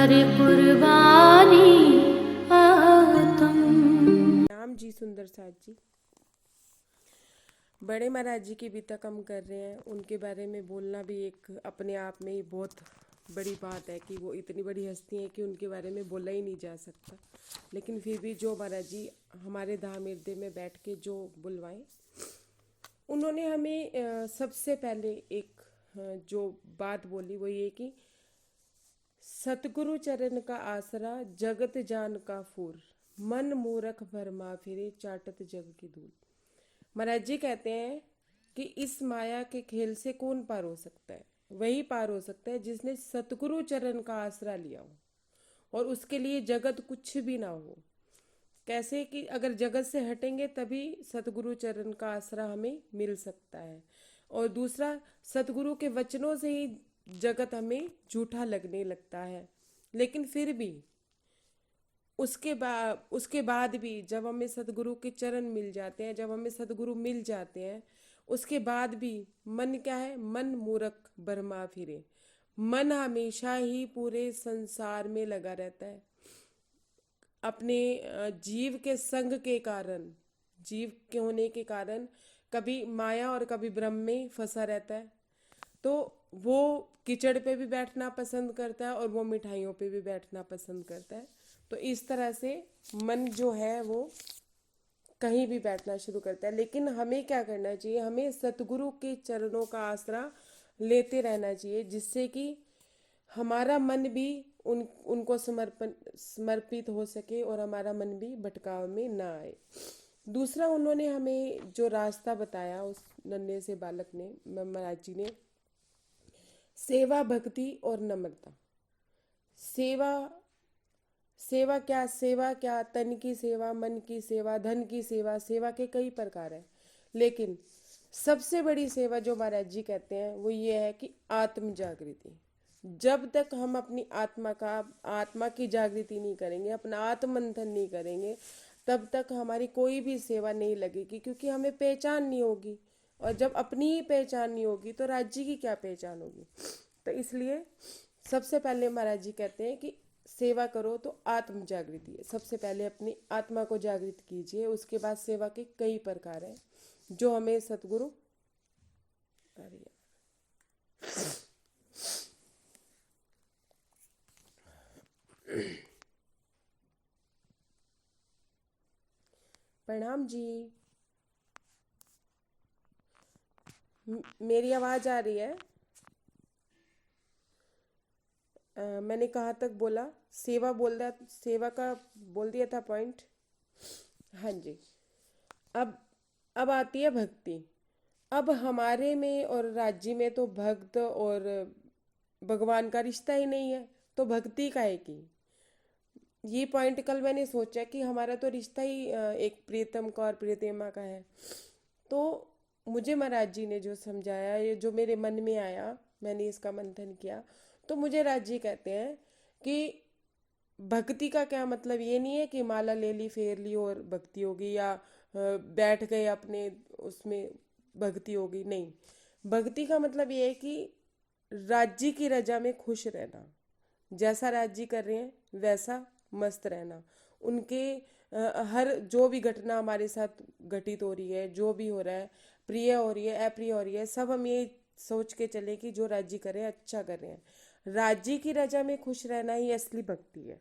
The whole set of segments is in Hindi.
करे कुर्बानी आतम। राम जी सुंदर साथ जी, बड़े महाराज जी की भी तक हम कर रहे हैं। उनके बारे में बोलना भी एक अपने आप में ही बहुत बड़ी बात है कि वो इतनी बड़ी हस्ती है कि उनके बारे में बोला ही नहीं जा सकता। लेकिन फिर भी जो महाराज जी हमारे धाम हृदय में बैठ के जो बुलवाएं, उन्होंने हमें सबसे पहले एक जो बात बोली वो ये कि सतगुरु चरण का आसरा जगत जान का फूर, मन मूरख भरमा फिरे चाटत जग की धूल। महाराज जी कहते हैं कि इस माया के खेल से कौन पार हो सकता है? वही पार हो सकता है जिसने सतगुरु चरण का आसरा लिया हो और उसके लिए जगत कुछ भी ना हो। कैसे कि अगर जगत से हटेंगे तभी सतगुरु चरण का आसरा हमें मिल सकता है। और दूसरा, सतगुरु के वचनों से ही जगत हमें झूठा लगने लगता है। लेकिन फिर भी उसके बाद भी जब हमें सतगुरु के चरण मिल जाते हैं, जब हमें सतगुरु मिल जाते हैं, उसके बाद भी मन क्या है? मन मूरख भरमा फिरे। मन हमेशा ही पूरे संसार में लगा रहता है अपने जीव के संग के कारण, जीव के होने के कारण कभी माया और कभी ब्रह्म में फंसा रहता है। तो वो कीचड़ पे भी बैठना पसंद करता है और वो मिठाइयों पे भी बैठना पसंद करता है। तो इस तरह से मन जो है वो कहीं भी बैठना शुरू करता है। लेकिन हमें क्या करना चाहिए? हमें सतगुरु के चरणों का आसरा लेते रहना चाहिए, जिससे कि हमारा मन भी उनको समर्पित हो सके और हमारा मन भी भटकाव में ना आए। दूसरा, उन्होंने हमें जो रास्ता बताया उस नन्हे से बालक ने, महाराज जी ने, सेवा भक्ति और नम्रता। सेवा सेवा क्या? तन की सेवा, मन की सेवा, धन की सेवा। सेवा के कई प्रकार है, लेकिन सबसे बड़ी सेवा जो महाराज जी कहते हैं वो ये है कि आत्म जागृति। जब तक हम अपनी आत्मा की जागृति नहीं करेंगे, अपना आत्म मंथन नहीं करेंगे, तब तक हमारी कोई भी सेवा नहीं लगेगी, क्योंकि हमें पहचान नहीं होगी। और जब अपनी ही पहचान नहीं होगी तो राज्य की क्या पहचान होगी? तो इसलिए सबसे पहले महाराज जी कहते हैं कि सेवा करो तो आत्म जागृति है। सबसे पहले अपनी आत्मा को जागृत कीजिए, उसके बाद सेवा के कई प्रकार हैं जो हमें सतगुरु प्रणाम जी। मेरी आवाज आ रही है? मैंने कहाँ तक बोला? सेवा का बोल दिया था पॉइंट। हाँ जी। अब आती है भक्ति। अब हमारे में और राज्य में तो भक्त और भगवान का रिश्ता ही नहीं है, तो भक्ति काहे की? ये पॉइंट कल मैंने सोचा कि हमारा तो रिश्ता ही एक प्रियतम का और प्रियतमा का है। तो मुझे महाराज जी ने जो समझाया, ये जो मेरे मन में आया, मैंने इसका मंथन किया, तो मुझे राज जी कहते हैं कि भक्ति का क्या मतलब ये नहीं है कि माला ले ली, फेर ली और भक्ति होगी, या बैठ गए अपने उसमें भक्ति होगी। नहीं, भक्ति का मतलब ये है कि राज्य की रजा में खुश रहना, जैसा राज्य कर रहे हैं वैसा मस्त रहना। उनके हर जो भी घटना हमारे साथ घटित हो रही है, जो भी हो रहा है, प्रिय हो रही है, अप्रिय हो रही है, सब हम ये सोच के चले कि जो राज्य कर रहे हैं अच्छा कर रहे हैं। राज्य की रजा में खुश रहना ही असली भक्ति है।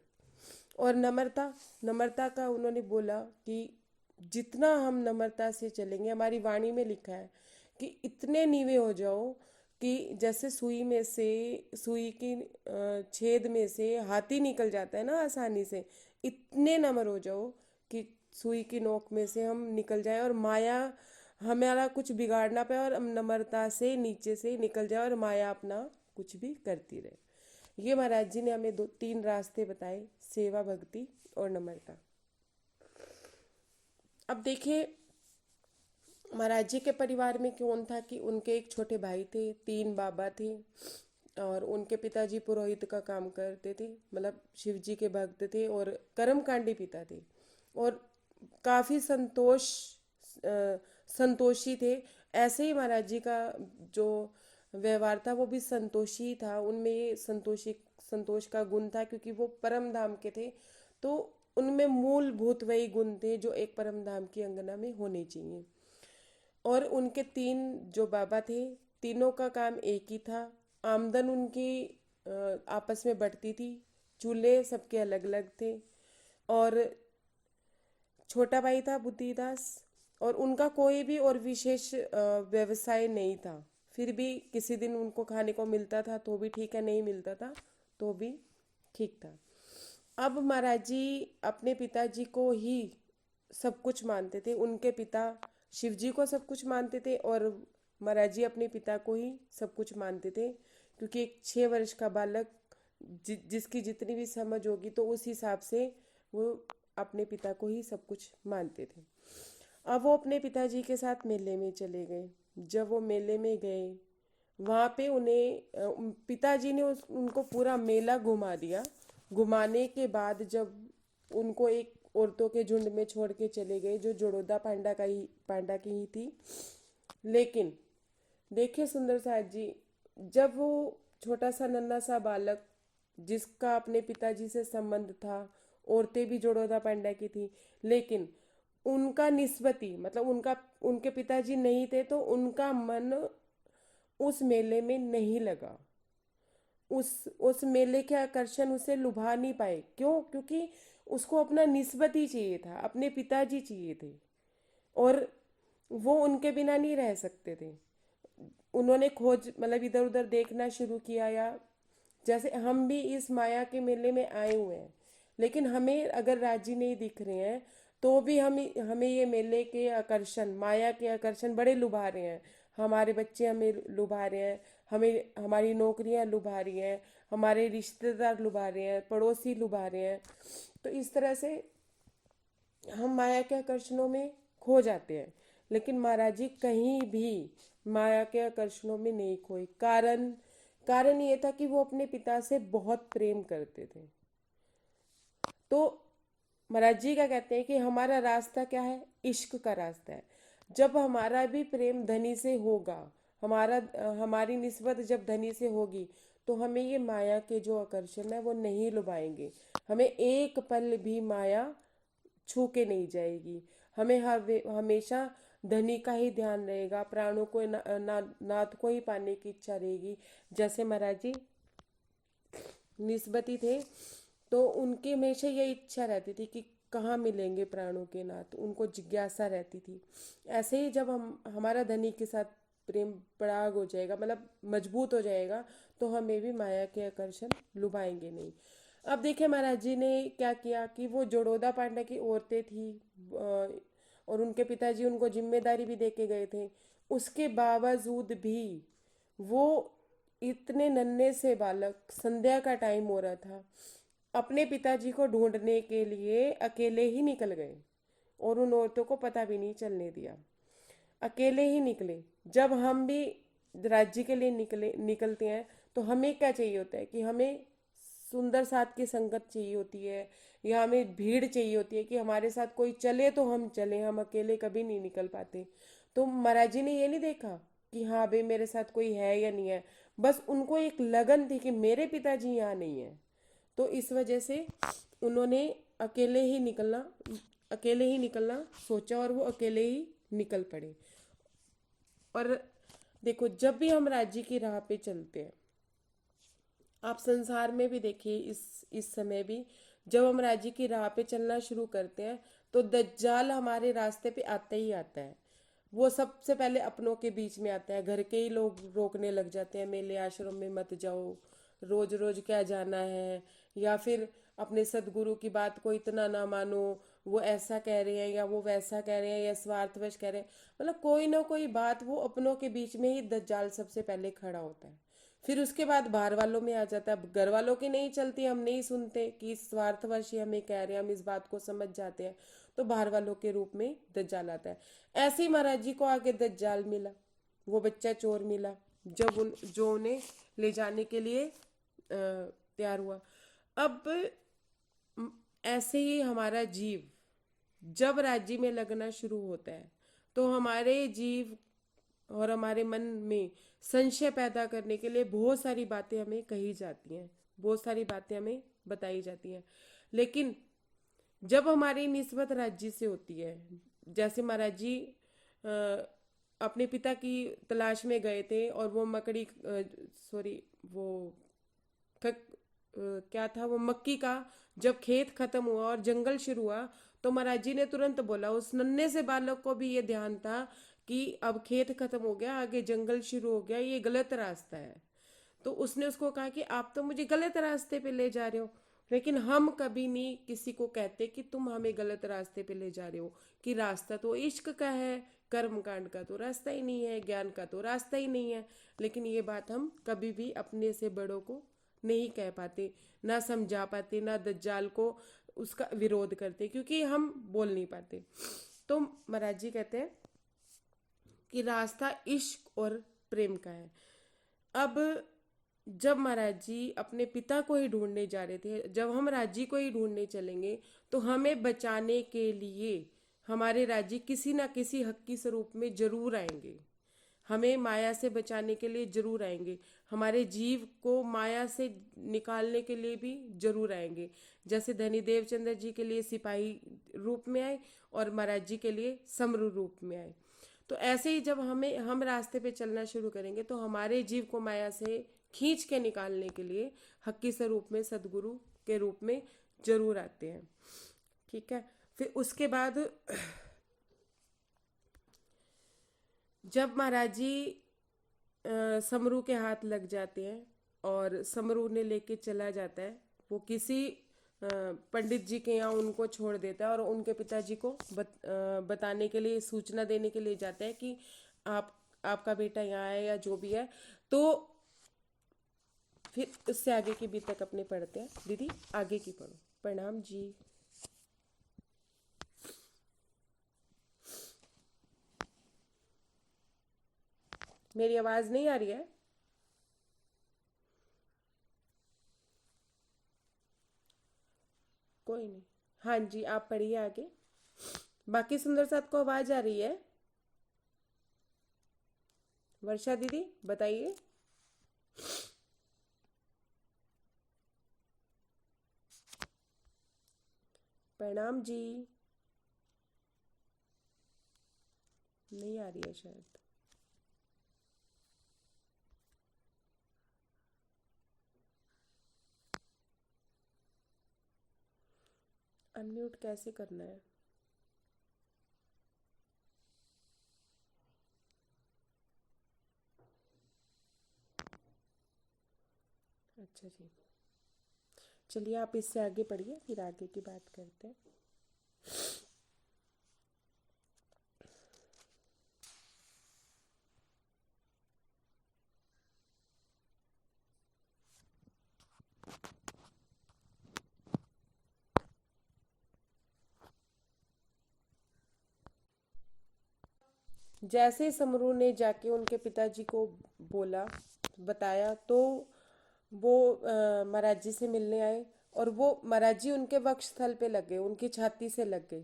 और नम्रता का उन्होंने बोला कि जितना हम नम्रता से चलेंगे, हमारी वाणी में लिखा है कि इतने नीवे हो जाओ कि जैसे सुई की छेद में से हाथी निकल जाता है ना आसानी से, इतने नम्र हो जाओ कि सुई की नोक में से हम निकल जाए और माया हमारा कुछ बिगाड़ ना पाए, और हम नम्रता से नीचे से निकल जाए और माया अपना कुछ भी करती रहे। ये महाराज जी ने हमें तीन रास्ते बताए, सेवा, भक्ति और नम्रता। अब देखिए, महाराज जी के परिवार में कौन था कि उनके एक छोटे भाई थे, तीन बाबा थे, और उनके पिताजी पुरोहित का काम करते थे, मतलब शिव जी के भक्त थे और कर्मकांडी पिता थे, और काफ़ी संतोषी थे। ऐसे ही महाराज जी का जो व्यवहार था वो भी संतोषी था, उनमें ये संतोष का गुण था, क्योंकि वो परम धाम के थे। तो उनमें मूलभूत वही गुण थे जो एक परम धाम की अंगना में होने चाहिए। और उनके तीन जो बाबा थे, तीनों का काम एक ही था। आमदन उनकी आपस में बढ़ती थी, चूल्हे सबके अलग अलग थे। और छोटा भाई था बुद्धिदास, और उनका कोई भी और विशेष व्यवसाय नहीं था। फिर भी किसी दिन उनको खाने को मिलता था तो भी ठीक है, नहीं मिलता था तो भी ठीक था। अब महाराज जी अपने पिताजी को ही सब कुछ मानते थे। उनके पिता शिव जी को सब कुछ मानते थे, और महाराज जी अपने पिता को ही सब कुछ मानते थे, क्योंकि एक 6 वर्ष का बालक जिसकी जितनी भी समझ होगी तो उस हिसाब से वो अपने पिता को ही सब कुछ मानते थे। अब वो अपने पिताजी के साथ मेले में चले गए। जब वो मेले में गए, वहाँ पे उन्हें पिताजी ने उनको पूरा मेला घुमा दिया। घुमाने के बाद जब उनको एक औरतों के झुंड में छोड़ के चले गए, जो जोड़ोदा पांडा की ही थी। लेकिन देखिए सुंदर साहब जी, जब वो छोटा सा नन्हा सा बालक जिसका अपने पिताजी से संबंध था, औरतें भी जोड़ोदा पांडा की थी, लेकिन उनका निस्बती मतलब उनके पिताजी नहीं थे, तो उनका मन उस मेले में नहीं लगा। उस मेले के आकर्षण उसे लुभा नहीं पाए। क्यों? क्योंकि उसको अपना निस्बती चाहिए था, अपने पिताजी चाहिए थे, और वो उनके बिना नहीं रह सकते थे। उन्होंने खोज मतलब इधर उधर देखना शुरू किया, या जैसे हम भी इस माया के मेले में आए हुए हैं, लेकिन हमें अगर राजी नहीं दिख रहे हैं तो भी हमें ये मेले के आकर्षण, माया के आकर्षण बड़े लुभा रहे हैं। हमारे बच्चे हमें लुभा रहे हैं, हमें हमारी नौकरियां लुभा रही हैं, हमारे रिश्तेदार लुभा रहे हैं, पड़ोसी लुभा रहे हैं। तो इस तरह से हम माया के आकर्षणों में खो जाते हैं। लेकिन महाराज जी कहीं भी माया के आकर्षणों में नहीं खोए। कारण ये था कि वो अपने पिता से बहुत प्रेम करते थे। तो महाराज जी क्या कहते हैं कि हमारा रास्ता क्या है? इश्क का रास्ता है। जब हमारा भी प्रेम धनी से होगा, हमारी निस्बत जब धनी से होगी, तो हमें ये माया के जो आकर्षण है वो नहीं लुभाएंगे। हमें एक पल भी माया छू के नहीं जाएगी। हमें हमेशा धनी का ही ध्यान रहेगा, प्राणों को नाथ को ही पाने की इच्छा रहेगी। जैसे महाराज जी निस्बती थे, तो उनकी हमेशा ये इच्छा रहती थी कि कहाँ मिलेंगे प्राणों के नाथ, उनको जिज्ञासा रहती थी। ऐसे ही जब हमारा धनी के साथ प्रेम पराग हो जाएगा, मतलब मजबूत हो जाएगा, तो हमें भी माया के आकर्षण लुभाएंगे नहीं। अब देखिए महाराज जी ने क्या किया कि वो जोड़ोदा पांडा की औरतें थी, और उनके पिताजी उनको जिम्मेदारी भी दे के गए थे। उसके बावजूद भी वो इतने नन्हे से बालक, संध्या का टाइम हो रहा था, अपने पिताजी को ढूंढने के लिए अकेले ही निकल गए, और उन औरतों को पता भी नहीं चलने दिया। अकेले ही निकले। जब हम भी राज्य के लिए निकलते हैं, तो हमें क्या चाहिए होता है कि हमें सुंदर साथ की संगत चाहिए होती है, या हमें भीड़ चाहिए होती है कि हमारे साथ कोई चले तो हम चले, हम अकेले कभी नहीं निकल पाते। तो महाराज जी ने ये नहीं देखा कि हाँ भाई मेरे साथ कोई है या नहीं है, बस उनको एक लगन थी कि मेरे पिताजी यहाँ नहीं है। तो इस वजह से उन्होंने अकेले ही निकलना सोचा, और वो अकेले ही निकल पड़े। और देखो, जब भी हम राज्य की राह पे चलते हैं, आप संसार में भी देखिए, इस समय भी जब हम राज्य की राह पे चलना शुरू करते हैं, तो दज्जाल हमारे रास्ते पे आता ही आता है। वो सबसे पहले अपनों के बीच में आता है। घर के ही लोग रोकने लग जाते हैं, मेले आश्रम में मत जाओ, रोज रोज क्या जाना है, या फिर अपने सदगुरु की बात को इतना ना मानो, वो ऐसा कह रहे हैं या वो वैसा कह रहे हैं या स्वार्थवश कह रहे हैं। मतलब कोई ना कोई बात, वो अपनों के बीच में ही दज्जाल सबसे पहले खड़ा होता है। फिर उसके बाद बाहर वालों में आ जाता है। घर वालों की नहीं चलती, हम नहीं सुनते कि स्वार्थवश ही हमें कह रहे हैं, हम इस बात को समझ जाते हैं, तो बाहर वालों के रूप में दज्जाल आता है। ऐसे ही महाराज जी को आगे दज्जाल मिला, वो बच्चा चोर मिला, जो उन्हें ले जाने के लिए तैयार हुआ। अब ऐसे ही हमारा जीव जब राज्य में लगना शुरू होता है, तो हमारे जीव और हमारे मन में संशय पैदा करने के लिए बहुत सारी बातें हमें कही जाती हैं। बहुत सारी बातें हमें बताई जाती हैं। लेकिन जब हमारी निस्बत राज्य से होती है, जैसे महाराज जी अपने पिता की तलाश में गए थे और वो मकड़ी सॉरी वो क्या था वो मक्की का, जब खेत खत्म हुआ और जंगल शुरू हुआ, तो महाराज जी ने तुरंत बोला, उस नन्हे से बालक को भी ये ध्यान था कि अब खेत खत्म हो गया, आगे जंगल शुरू हो गया, ये गलत रास्ता है। तो उसने उसको कहा कि आप तो मुझे गलत रास्ते पे ले जा रहे हो। लेकिन हम कभी नहीं किसी को कहते कि तुम हमें गलत रास्ते पे ले जा रहे हो, कि रास्ता तो इश्क का है, कर्म कांड का तो रास्ता ही नहीं है, ज्ञान का तो रास्ता ही नहीं है। लेकिन ये बात हम कभी भी अपने से बड़ों को नहीं कह पाते, ना समझा पाते, ना दज्जाल को उसका विरोध करते, क्योंकि हम बोल नहीं पाते। तो महाराज जी कहते हैं कि रास्ता इश्क और प्रेम का है। अब जब महाराज जी अपने पिता को ही ढूंढने जा रहे थे, जब हम राजी को ही ढूंढने चलेंगे, तो हमें बचाने के लिए हमारे राजी किसी ना किसी हक की स्वरूप में जरूर आएंगे, हमें माया से बचाने के लिए जरूर आएंगे, हमारे जीव को माया से निकालने के लिए भी जरूर आएंगे। जैसे धनी देवचंद्र जी के लिए सिपाही रूप में आए और महाराज जी के लिए समरू रूप में आए। तो ऐसे ही जब हम रास्ते पे चलना शुरू करेंगे, तो हमारे जीव को माया से खींच के निकालने के लिए हक्की स्वरूप में सदगुरु के रूप में जरूर आते हैं। ठीक है। फिर उसके बाद जब महाराज जी समरू के हाथ लग जाते हैं और समरू ने लेके चला जाता है, वो किसी पंडित जी के यहाँ उनको छोड़ देता है और उनके पिताजी को बताने के लिए, सूचना देने के लिए जाता है कि आपका बेटा यहाँ है या जो भी है। तो फिर उससे आगे की भी तक अपने पढ़ते हैं। दीदी आगे की पढ़ो। प्रणाम जी। मेरी आवाज नहीं आ रही है? कोई नहीं। हाँ जी, आप पढ़िए आगे। बाकी सुंदर साथ को आवाज आ रही है? वर्षा दीदी बताइए। प्रणाम जी। नहीं आ रही है शायद। अनम्यूट कैसे करना है? अच्छा जी, चलिए आप इससे आगे पढ़िए, फिर आगे की बात करते हैं। जैसे समरू ने जाके उनके पिताजी को बोला, बताया, तो वो महाराज जी से मिलने आए और वो महाराज जी उनके वक्षस्थल पे लग गए, उनकी छाती से लग गए।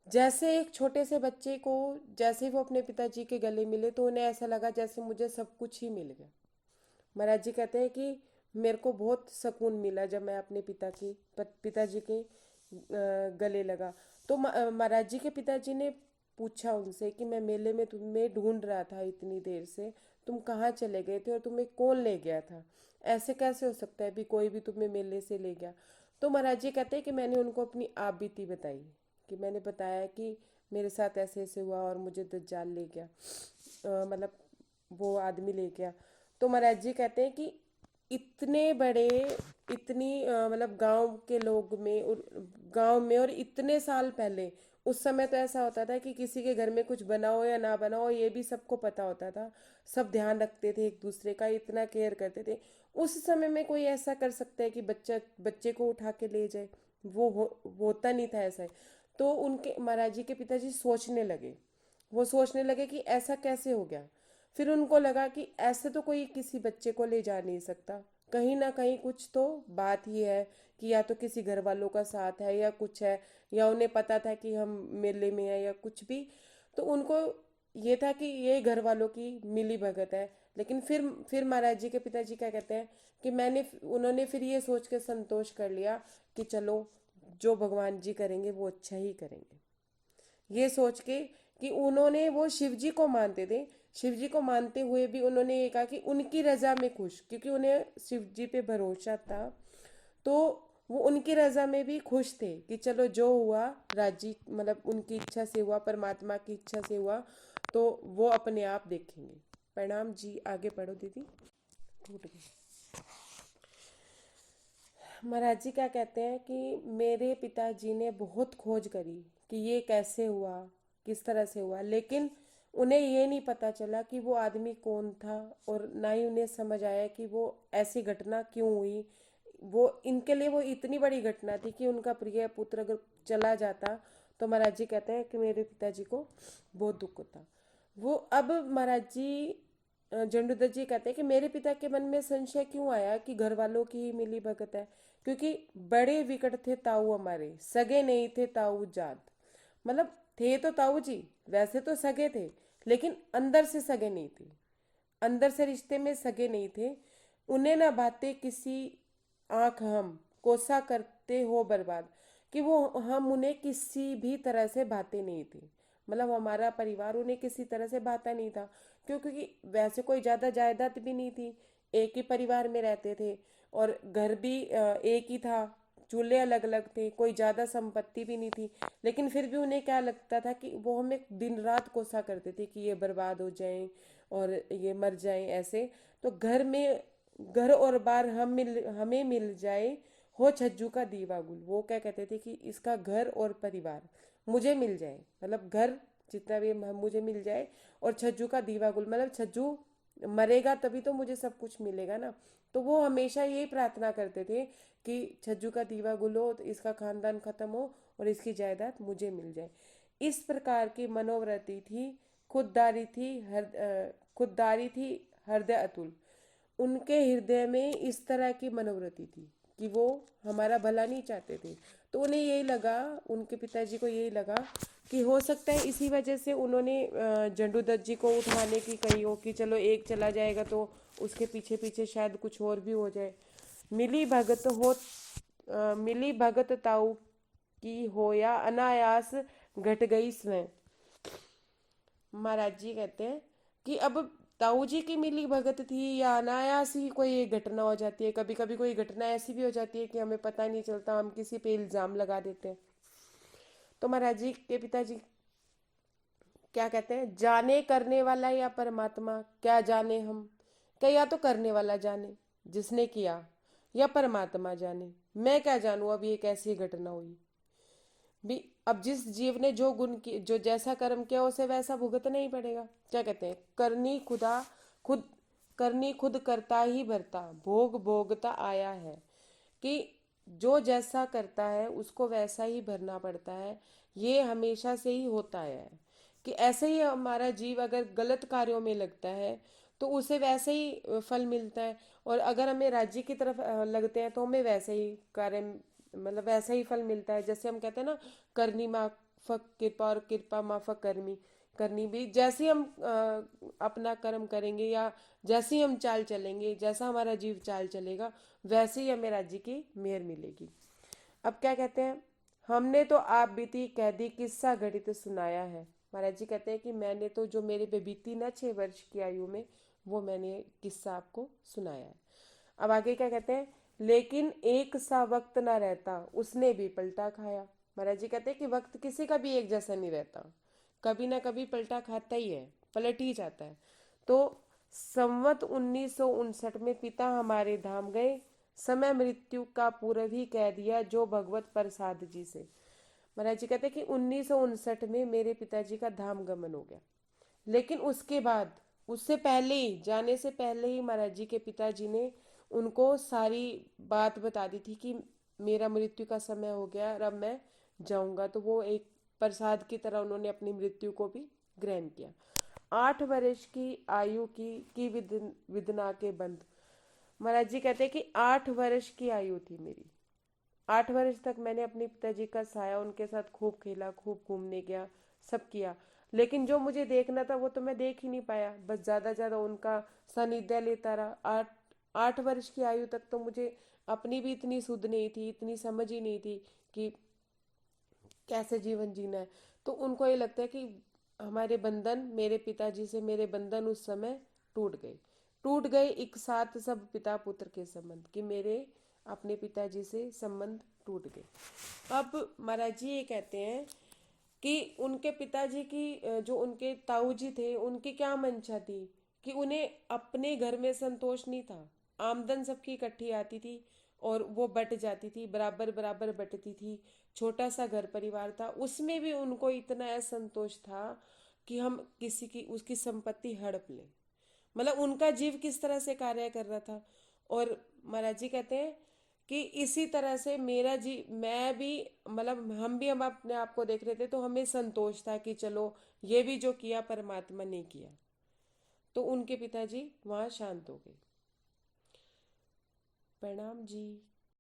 जैसे एक छोटे से बच्चे को, जैसे ही वो अपने पिताजी के गले मिले, तो उन्हें ऐसा लगा जैसे मुझे सब कुछ ही मिल गया। महाराज जी कहते हैं कि मेरे को बहुत सुकून मिला जब मैं अपने पिताजी के गले लगा। तो महाराज जी के पिताजी ने पूछा उनसे कि मैं मेले में तुम्हें ढूंढ रहा था इतनी देर से, तुम कहाँ चले गए थे और तुम्हें कौन ले गया था? ऐसे कैसे हो सकता है भी कोई भी तुम्हें मेले से ले गया? तो महाराज जी कहते हैं कि मैंने उनको अपनी आप बीती बताई, कि मैंने बताया कि मेरे साथ ऐसे ऐसे हुआ और मुझे दज्जाल ले गया, मतलब वो आदमी ले गया। तो महाराज जी कहते हैं कि इतने बड़े, इतनी मतलब गांव के लोग में और गांव में, और इतने साल पहले, उस समय तो ऐसा होता था कि किसी के घर में कुछ बना हो या ना बना हो ये भी सबको पता होता था, सब ध्यान रखते थे एक दूसरे का, इतना केयर करते थे। उस समय में कोई ऐसा कर सकता है कि बच्चे को उठा के ले जाए? होता नहीं था ऐसा। तो उनके महाराज जी के पिताजी सोचने लगे, वो सोचने लगे कि ऐसा कैसे हो गया। फिर उनको लगा कि ऐसे तो कोई किसी बच्चे को ले जा नहीं सकता, कहीं ना कहीं कुछ तो बात ही है, कि या तो किसी घर वालों का साथ है या कुछ है, या उन्हें पता था कि हम मेले में हैं या कुछ भी। तो उनको ये था कि ये घर वालों की मिली भगत है। लेकिन फिर महाराज जी के पिताजी क्या कहते हैं कि उन्होंने फिर ये सोच के संतोष कर लिया कि चलो जो भगवान जी करेंगे वो अच्छा ही करेंगे, ये सोच के कि उन्होंने वो शिव जी को मानते थे। शिव जी को मानते हुए भी उन्होंने ये कहा कि उनकी रजा में खुश, क्योंकि उन्हें शिव जी पे भरोसा था, तो वो उनकी रजा में भी खुश थे कि चलो जो हुआ राजी, मतलब उनकी इच्छा से हुआ, परमात्मा की इच्छा से हुआ, तो वो अपने आप देखेंगे। प्रणाम जी, आगे पढ़ो दीदी। टूट गई। महाराज जी क्या कहते हैं कि मेरे पिताजी ने बहुत खोज करी कि ये कैसे हुआ, किस तरह से हुआ, लेकिन उन्हें ये नहीं पता चला कि वो आदमी कौन था, और ना ही उन्हें समझ आया कि वो ऐसी घटना क्यों हुई। वो इनके लिए वो इतनी बड़ी घटना थी कि उनका प्रिय पुत्र अगर चला जाता, तो महाराज जी कहते हैं कि मेरे पिताजी को बहुत दुख होता। वो अब महाराज जी जंडूदत्त जी कहते हैं कि मेरे पिता के मन में संशय क्यों आया कि घर वालों की ही मिली भगत है, क्योंकि बड़े विकट थे ताऊ हमारे, सगे नहीं थे ताऊ जात। मतलब थे तो ताऊ जी, वैसे तो सगे थे, लेकिन अंदर से सगे नहीं थे, अंदर से रिश्ते में सगे नहीं थे। उन्हें ना बातें किसी आंख हम कोसा करते हो बर्बाद, कि वो हम उन्हें किसी भी तरह से भाते नहीं थे। मतलब हमारा परिवार उन्हें किसी तरह से भाता नहीं था, क्योंकि वैसे कोई ज़्यादा जायदाद भी नहीं थी, एक ही परिवार में रहते थे, और घर भी एक ही था, चूल्हे अलग अलग थे, कोई ज़्यादा संपत्ति भी नहीं थी। लेकिन फिर भी उन्हें क्या लगता था कि वो हमें दिन रात कोसा करते थे कि ये बर्बाद हो जाएं और ये मर जाएं ऐसे। तो घर और बार हमें मिल जाए, हो छज्जू का दीवा गुल। वो क्या कहते थे कि इसका घर और परिवार मुझे मिल जाए, मतलब घर जितना भी मुझे मिल जाए, और छज्जू का दीवा गुल, मतलब छज्जू मरेगा तभी तो मुझे सब कुछ मिलेगा ना। तो वो हमेशा यही प्रार्थना करते थे कि छज्जू का दीवा गुल हो, तो इसका खानदान खत्म हो और इसकी जायदाद मुझे मिल जाए। इस प्रकार की मनोवृत्ति थी, खुददारी थी हृदय अतुल। उनके हृदय में इस तरह की मनोवृत्ति थी कि वो हमारा भला नहीं चाहते थे। तो उन्हें यही लगा, उनके पिताजी को यही लगा कि हो सकता है इसी वजह से उन्होंने जंडूदत्त जी को उठवाने की कही हो कि चलो एक चला जाएगा तो उसके पीछे पीछे शायद कुछ और भी हो जाए। मिली भगत ताऊ की हो या अनायास घट गई स्वयं। महाराज जी कहते हैं कि अब ताऊ जी की मिली भगत थी या अनायास ही कोई एक घटना हो जाती है। कभी कभी कोई घटना ऐसी भी हो जाती है कि हमें पता नहीं चलता, हम किसी पे इल्जाम लगा देते हैं। तो महाराज जी के पिताजी क्या कहते हैं, जाने करने वाला या परमात्मा क्या जाने हम, क्या या तो करने वाला जाने जिसने किया, या परमात्मा जाने, मैं क्या जानूं अब ये कैसी घटना हुई भी। अब जिस जीव ने जो गुण की, जो जैसा कर्म किया उसे वैसा भुगतना ही पड़ेगा। क्या कहते हैं, खुद करनी खुद करता ही भरता, भोग भोगता आया है, कि जो जैसा करता है उसको वैसा ही भरना पड़ता है। ये हमेशा से ही होता आया है कि ऐसे ही हमारा जीव अगर गलत कार्यों में लगता है तो उसे वैसे ही फल मिलता है, और अगर हमें राज्य की तरफ लगते हैं तो हमें वैसे ही कार्य, मतलब वैसा ही फल मिलता है। जैसे हम कहते हैं ना, करनी माफक कृपा और कृपा माफक करनी। करनी भी जैसे ही हम अपना कर्म करेंगे, या जैसे ही हम चाल चलेंगे, जैसा हमारा जीव चाल चलेगा, वैसे ही हमें राज्य की मेहर मिलेगी। अब क्या कहते हैं, हमने तो आप बीती कह दी किस्सा घटित सुनाया है। महाराज जी कहते हैं कि मैंने तो जो मेरे पे बीती ना 6 वर्ष की आयु में, वो मैंने किस्सा आपको सुनाया है। अब आगे क्या कहते हैं, लेकिन एक सा वक्त ना रहता उसने भी पलटा खाया। महाराज जी कहते हैं कि वक्त किसी का भी एक जैसा नहीं रहता, कभी ना कभी पलटा खाता ही है, पलट ही जाता है। तो संवत 1959 में पिता हमारे धाम गए, समय मृत्यु का पूर्व ही कह दिया जो भगवत प्रसाद जी से। महाराज जी कहते हैं कि 1959 में मेरे पिताजी का धाम गमन हो गया, लेकिन उसके बाद, उससे पहले ही, जाने से पहले ही महाराज जी के पिताजी ने उनको सारी बात बता दी थी कि मेरा मृत्यु का समय हो गया और अब मैं जाऊंगा। तो वो एक प्रसाद की तरह उन्होंने अपनी मृत्यु को भी ग्रहण किया। 8 वर्ष की आयु की विदना के बंध। महाराज जी कहते हैं कि 8 वर्ष की आयु थी मेरी, 8 वर्ष तक मैंने अपने पिताजी का साया, उनके साथ खूब खेला, खूब घूमने गया, सब किया। लेकिन जो मुझे देखना था वो तो मैं देख ही नहीं पाया, बस ज्यादा ज्यादा उनका सानिध्य लेता रहा। 8 वर्ष की आयु तक तो मुझे अपनी भी इतनी सुध नहीं थी, इतनी समझ ही नहीं थी कि कैसे जीवन जीना है। तो उनको ये लगता है कि हमारे बंधन, मेरे पिताजी से मेरे बंधन उस समय टूट गए एक साथ, सब पिता पुत्र के संबंध कि मेरे अपने पिताजी से संबंध टूट गए। अब महाराज जी ये कहते हैं कि उनके पिताजी की जो उनके ताऊ जी थे, उनकी क्या मंशा थी कि उन्हें अपने घर में संतोष नहीं था। आमदन सबकी इकट्ठी आती थी और वो बट जाती थी, बराबर बराबर बटती थी। छोटा सा घर परिवार था, उसमें भी उनको इतना असंतोष था कि हम किसी की उसकी संपत्ति हड़प लें। मतलब उनका जीव किस तरह से कार्य कर रहा था। और महाराज जी कहते हैं कि इसी तरह से मेरा जी, मैं भी, मतलब हम अपने आप को देख रहे थे तो हमें संतोष था कि चलो ये भी जो किया परमात्मा ने किया। तो उनके पिताजी वहां शांत हो गए। प्रणाम जी।